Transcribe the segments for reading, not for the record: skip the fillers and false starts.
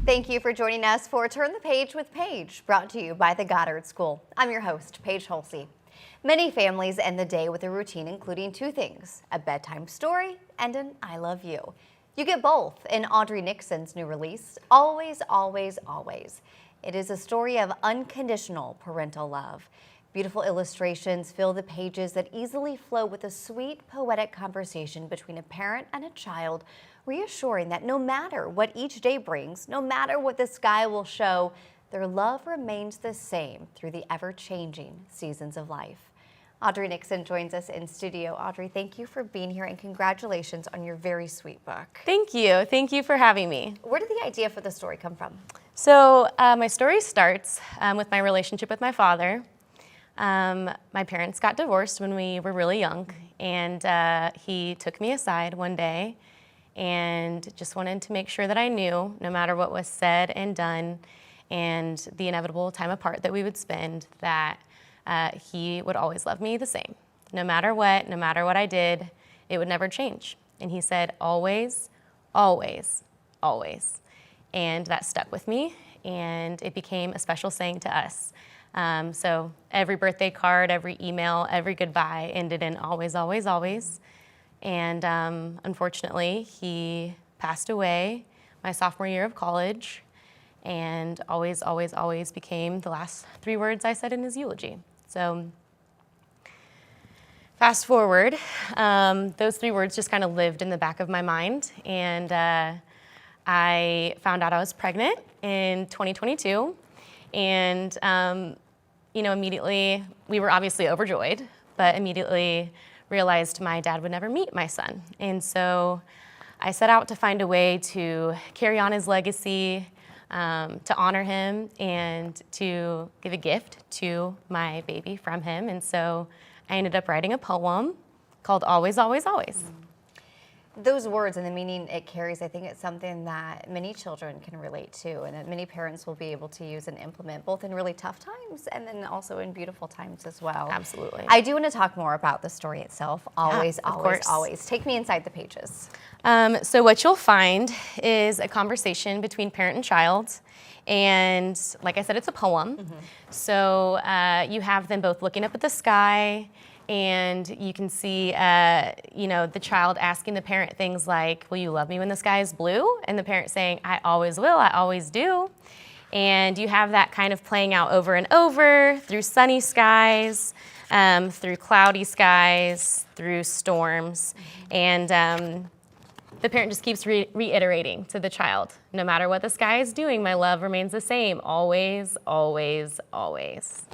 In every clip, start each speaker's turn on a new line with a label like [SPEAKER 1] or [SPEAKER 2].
[SPEAKER 1] Thank you for joining us for Turn the Page with Paige, brought to you by the Goddard School. I'm your host, Paige Holsey. Many families end the day with a routine including two things, a bedtime story and an I love you. You get both in Audrey Nixon's new release, Always, Always, Always. It is a story of unconditional parental love. Beautiful illustrations fill the pages that easily flow with a sweet, poetic conversation between a parent and a child, reassuring that no matter what each day brings, no matter what the sky will show, their love remains the same through the ever-changing seasons of life. Audrey Nixon joins us in studio. Audrey, thank you for being here and congratulations on your very sweet book.
[SPEAKER 2] Thank you. Thank you for having me.
[SPEAKER 1] Where did the idea for the story come from?
[SPEAKER 2] So my story starts with my relationship with my father. My parents got divorced when we were really young, and he took me aside one day and just wanted to make sure that I knew, no matter what was said and done and the inevitable time apart that we would spend, that he would always love me the same. No matter what I did, it would never change. And he said, always, always, always. And that stuck with me, and it became a special saying to us. So every birthday card, every email, every goodbye ended in always, always, always. And unfortunately, he passed away my sophomore year of college, and always, always, always became the last three words I said in his eulogy. So fast forward, those three words just kind of lived in the back of my mind, and I found out I was pregnant in 2022, and immediately, we were obviously overjoyed, but immediately realized my dad would never meet my son. And so I set out to find a way to carry on his legacy, to honor him, and to give a gift to my baby from him. And so I ended up writing a poem called Always, Always, Always.
[SPEAKER 1] Those words and the meaning it carries, I think it's something that many children can relate to and that many parents will be able to use and implement both in really tough times and then also in beautiful times as well.
[SPEAKER 2] Absolutely.
[SPEAKER 1] I do want to talk more about the story itself. Always,
[SPEAKER 2] of
[SPEAKER 1] always,
[SPEAKER 2] course.
[SPEAKER 1] always. Take me inside the pages.
[SPEAKER 2] So what you'll find is a conversation between parent and child. And like I said, it's a poem. Mm-hmm. So you have them both looking up at the sky, and you can see, the child asking the parent things like, will you love me when the sky is blue? And the parent saying, I always will, I always do. And you have that kind of playing out over and over through sunny skies, through cloudy skies, through storms. And the parent just keeps reiterating to the child, no matter what the sky is doing, my love remains the same, always, always, always.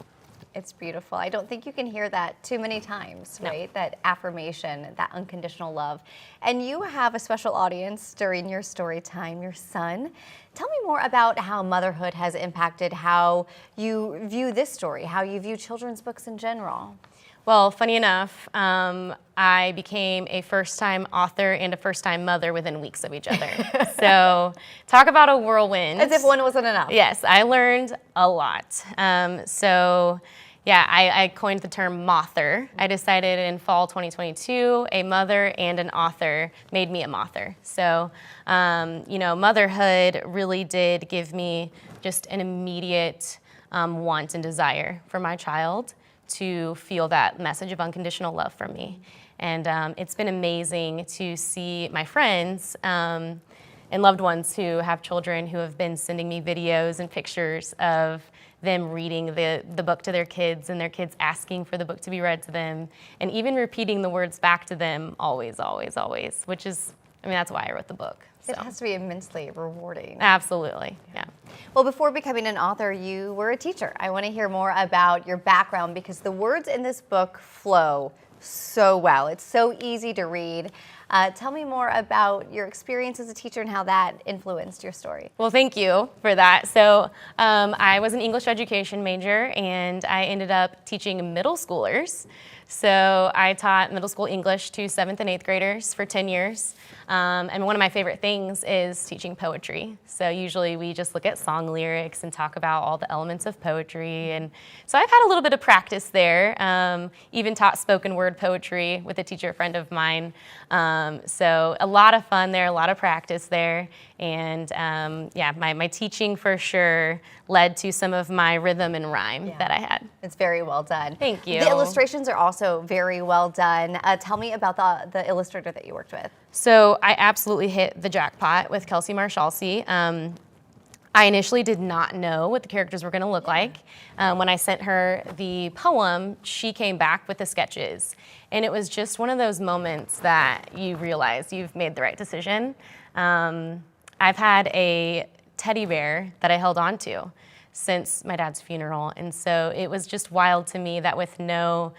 [SPEAKER 1] It's beautiful. I don't think you can hear that too many times, right? No. That affirmation, that unconditional love. And you have a special audience during your story time, your son. Tell me more about how motherhood has impacted how you view this story, how you view children's books in general.
[SPEAKER 2] Well, funny enough, I became a first-time author and a first-time mother within weeks of each other. So talk about a whirlwind.
[SPEAKER 1] As if one wasn't enough.
[SPEAKER 2] Yes, I learned a lot. I coined the term mother. I decided in fall 2022, a mother and an author made me a mother. So, motherhood really did give me just an immediate want and desire for my child to feel that message of unconditional love from me. And it's been amazing to see my friends and loved ones who have children who have been sending me videos and pictures of them reading the book to their kids and their kids asking for the book to be read to them and even repeating the words back to them, always, always, always, which is, that's why I wrote the book. So.
[SPEAKER 1] It has to be immensely rewarding.
[SPEAKER 2] Absolutely, yeah.
[SPEAKER 1] Well, before becoming an author, you were a teacher. I want to hear more about your background because the words in this book flow so well. It's so easy to read. Tell me more about your experience as a teacher and how that influenced your story.
[SPEAKER 2] Well, thank you for that. So I was an English education major, and I ended up teaching middle schoolers. So I taught middle school English to 7th and 8th graders for 10 years. And one of my favorite things is teaching poetry. So usually we just look at song lyrics and talk about all the elements of poetry. And so I've had a little bit of practice there. Even taught spoken word poetry with a teacher friend of mine. So a lot of fun there, a lot of practice there. And yeah, my teaching for sure led to some of my rhythm and rhyme that I had.
[SPEAKER 1] It's very well done.
[SPEAKER 2] Thank you.
[SPEAKER 1] The illustrations are also very well done. Tell me about the illustrator that you worked with.
[SPEAKER 2] So I absolutely hit the jackpot with Kelsey Marshalsey. I initially did not know what the characters were going to look like. When I sent her the poem, she came back with the sketches. And it was just one of those moments that you realize you've made the right decision. I've had a teddy bear that I held on to since my dad's funeral. And so it was just wild to me that with no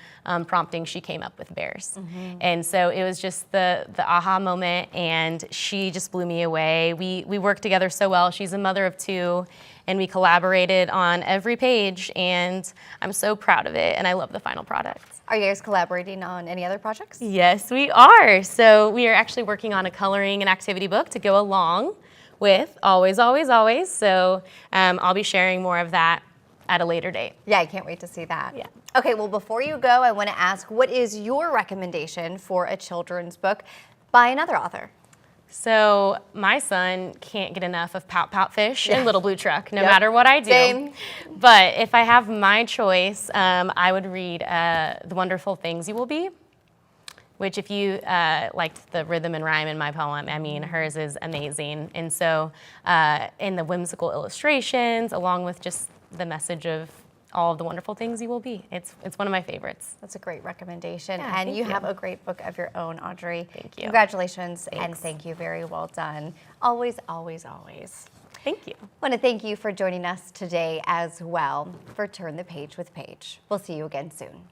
[SPEAKER 2] prompting, she came up with bears. And so it was just the aha moment, and she just blew me away. We worked together so well. She's a mother of 2, and we collaborated on every page, and I'm so proud of it, and I love the final product.
[SPEAKER 1] Are you guys collaborating on any other projects?
[SPEAKER 2] Yes, we are. So we are actually working on a coloring and activity book to go along with Always, Always, Always. So I'll be sharing more of that at a later date.
[SPEAKER 1] Yeah, I can't wait to see that.
[SPEAKER 2] Yeah.
[SPEAKER 1] Okay, well, before you go, I want to ask, what is your recommendation for a children's book by another author?
[SPEAKER 2] So my son can't get enough of Pout Pout Fish and Little Blue Truck, no matter what I do.
[SPEAKER 1] Same.
[SPEAKER 2] But if I have my choice, I would read The Wonderful Things You Will Be, which if you liked the rhythm and rhyme in my poem, I mean, hers is amazing. And so in the whimsical illustrations, along with just the message of all of the wonderful things you will be. It's one of my favorites.
[SPEAKER 1] That's a great recommendation.
[SPEAKER 2] Yeah,
[SPEAKER 1] and
[SPEAKER 2] thank
[SPEAKER 1] you
[SPEAKER 2] you.
[SPEAKER 1] have a great book of your own, Audrey.
[SPEAKER 2] Thank you.
[SPEAKER 1] Congratulations, and
[SPEAKER 2] Thanks.
[SPEAKER 1] thank you. Very well done. Always, always, always.
[SPEAKER 2] Thank you.
[SPEAKER 1] I want to thank you for joining us today as well for Turn the Page with Paige. We'll see you again soon.